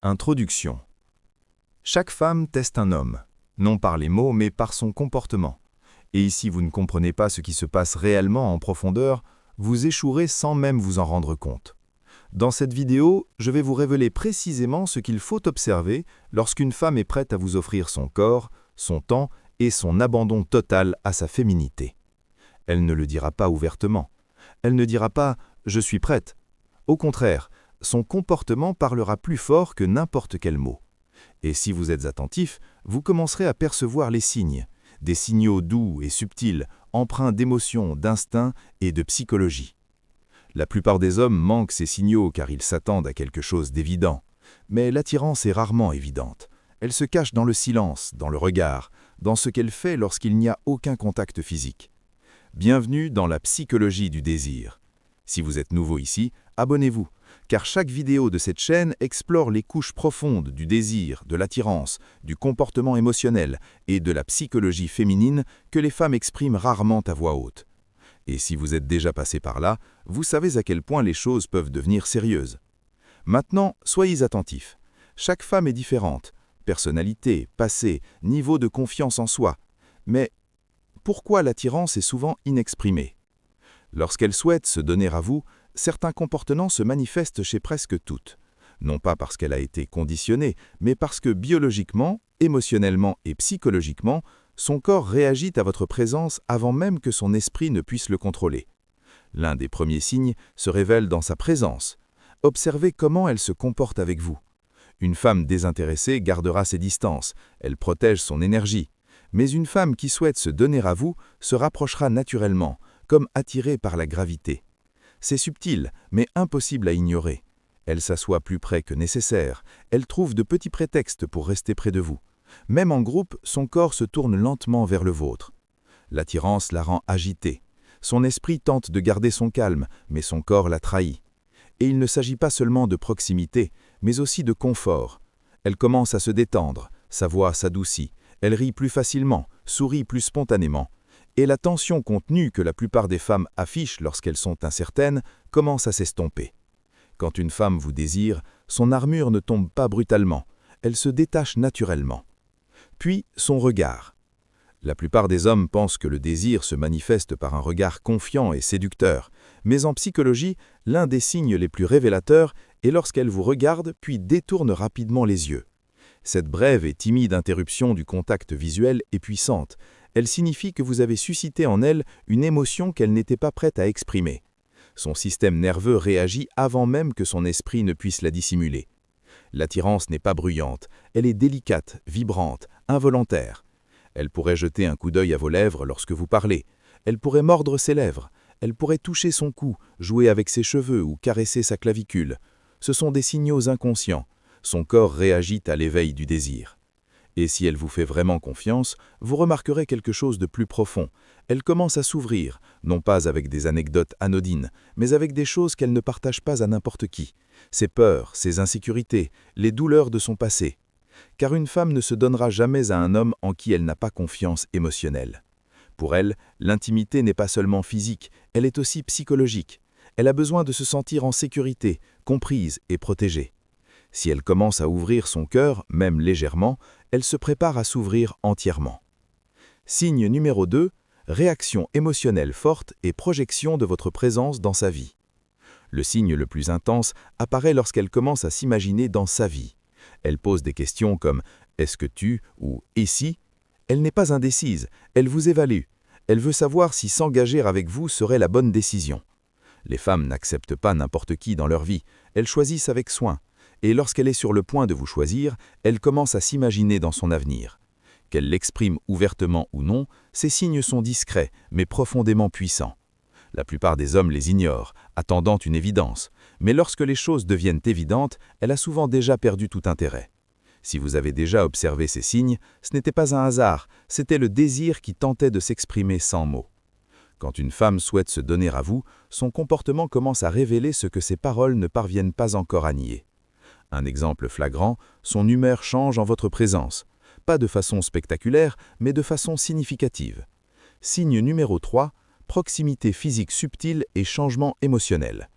Introduction. Chaque femme teste un homme, non par les mots mais par son comportement. Et si vous ne comprenez pas ce qui se passe réellement en profondeur, vous échouerez sans même vous en rendre compte. Dans cette vidéo, je vais vous révéler précisément ce qu'il faut observer lorsqu'une femme est prête à vous offrir son corps, son temps et son abandon total à sa féminité. Elle ne le dira pas ouvertement. Elle ne dira pas « je suis prête ». Au contraire, son comportement parlera plus fort que n'importe quel mot. Et si vous êtes attentif, vous commencerez à percevoir les signes, des signaux doux et subtils, empreints d'émotion, d'instinct et de psychologie. La plupart des hommes manquent ces signaux car ils s'attendent à quelque chose d'évident. Mais l'attirance est rarement évidente. Elle se cache dans le silence, dans le regard, dans ce qu'elle fait lorsqu'il n'y a aucun contact physique. Bienvenue dans la psychologie du désir. Si vous êtes nouveau ici, abonnez-vous, car chaque vidéo de cette chaîne explore les couches profondes du désir, de l'attirance, du comportement émotionnel et de la psychologie féminine que les femmes expriment rarement à voix haute. Et si vous êtes déjà passé par là, vous savez à quel point les choses peuvent devenir sérieuses. Maintenant, soyez attentifs. Chaque femme est différente. Personnalité, passé, niveau de confiance en soi. Mais pourquoi l'attirance est souvent inexprimée? Lorsqu'elle souhaite se donner à vous, certains comportements se manifestent chez presque toutes. Non pas parce qu'elle a été conditionnée, mais parce que biologiquement, émotionnellement et psychologiquement, son corps réagit à votre présence avant même que son esprit ne puisse le contrôler. L'un des premiers signes se révèle dans sa présence. Observez comment elle se comporte avec vous. Une femme désintéressée gardera ses distances, elle protège son énergie. Mais une femme qui souhaite se donner à vous se rapprochera naturellement, comme attirée par la gravité. C'est subtil, mais impossible à ignorer. Elle s'assoit plus près que nécessaire, elle trouve de petits prétextes pour rester près de vous. Même en groupe, son corps se tourne lentement vers le vôtre. L'attirance la rend agitée. Son esprit tente de garder son calme, mais son corps la trahit. Et il ne s'agit pas seulement de proximité, mais aussi de confort. Elle commence à se détendre, sa voix s'adoucit, elle rit plus facilement, sourit plus spontanément. Et la tension contenue que la plupart des femmes affichent lorsqu'elles sont incertaines commence à s'estomper. Quand une femme vous désire, son armure ne tombe pas brutalement, elle se détache naturellement. Puis, son regard. La plupart des hommes pensent que le désir se manifeste par un regard confiant et séducteur, mais en psychologie, l'un des signes les plus révélateurs est lorsqu'elle vous regarde puis détourne rapidement les yeux. Cette brève et timide interruption du contact visuel est puissante. Elle signifie que vous avez suscité en elle une émotion qu'elle n'était pas prête à exprimer. Son système nerveux réagit avant même que son esprit ne puisse la dissimuler. L'attirance n'est pas bruyante, elle est délicate, vibrante, involontaire. Elle pourrait jeter un coup d'œil à vos lèvres lorsque vous parlez. Elle pourrait mordre ses lèvres. Elle pourrait toucher son cou, jouer avec ses cheveux ou caresser sa clavicule. Ce sont des signaux inconscients. Son corps réagit à l'éveil du désir. Et si elle vous fait vraiment confiance, vous remarquerez quelque chose de plus profond. Elle commence à s'ouvrir, non pas avec des anecdotes anodines, mais avec des choses qu'elle ne partage pas à n'importe qui. Ses peurs, ses insécurités, les douleurs de son passé. Car une femme ne se donnera jamais à un homme en qui elle n'a pas confiance émotionnelle. Pour elle, l'intimité n'est pas seulement physique, elle est aussi psychologique. Elle a besoin de se sentir en sécurité, comprise et protégée. Si elle commence à ouvrir son cœur, même légèrement, elle se prépare à s'ouvrir entièrement. Signe numéro 2, réaction émotionnelle forte et projection de votre présence dans sa vie. Le signe le plus intense apparaît lorsqu'elle commence à s'imaginer dans sa vie. Elle pose des questions comme « est-ce que tu » ou « et si ?» Elle n'est pas indécise, elle vous évalue. Elle veut savoir si s'engager avec vous serait la bonne décision. Les femmes n'acceptent pas n'importe qui dans leur vie, elles choisissent avec soin. Et lorsqu'elle est sur le point de vous choisir, elle commence à s'imaginer dans son avenir. Qu'elle l'exprime ouvertement ou non, ces signes sont discrets, mais profondément puissants. La plupart des hommes les ignorent, attendant une évidence. Mais lorsque les choses deviennent évidentes, elle a souvent déjà perdu tout intérêt. Si vous avez déjà observé ces signes, ce n'était pas un hasard, c'était le désir qui tentait de s'exprimer sans mots. Quand une femme souhaite se donner à vous, son comportement commence à révéler ce que ses paroles ne parviennent pas encore à nier. Un exemple flagrant, son humeur change en votre présence. Pas de façon spectaculaire, mais de façon significative. Signe numéro 3, proximité physique subtile et changement émotionnel.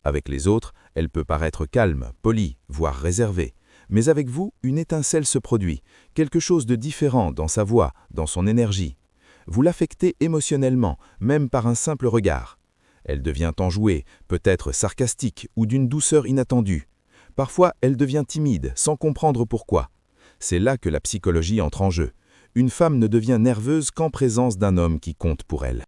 Avec les autres, elle peut paraître calme, polie, voire réservée. Mais avec vous, une étincelle se produit, quelque chose de différent dans sa voix, dans son énergie. Vous l'affectez émotionnellement, même par un simple regard. Elle devient enjouée, peut-être sarcastique ou d'une douceur inattendue. Parfois, elle devient timide, sans comprendre pourquoi. C'est là que la psychologie entre en jeu. Une femme ne devient nerveuse qu'en présence d'un homme qui compte pour elle.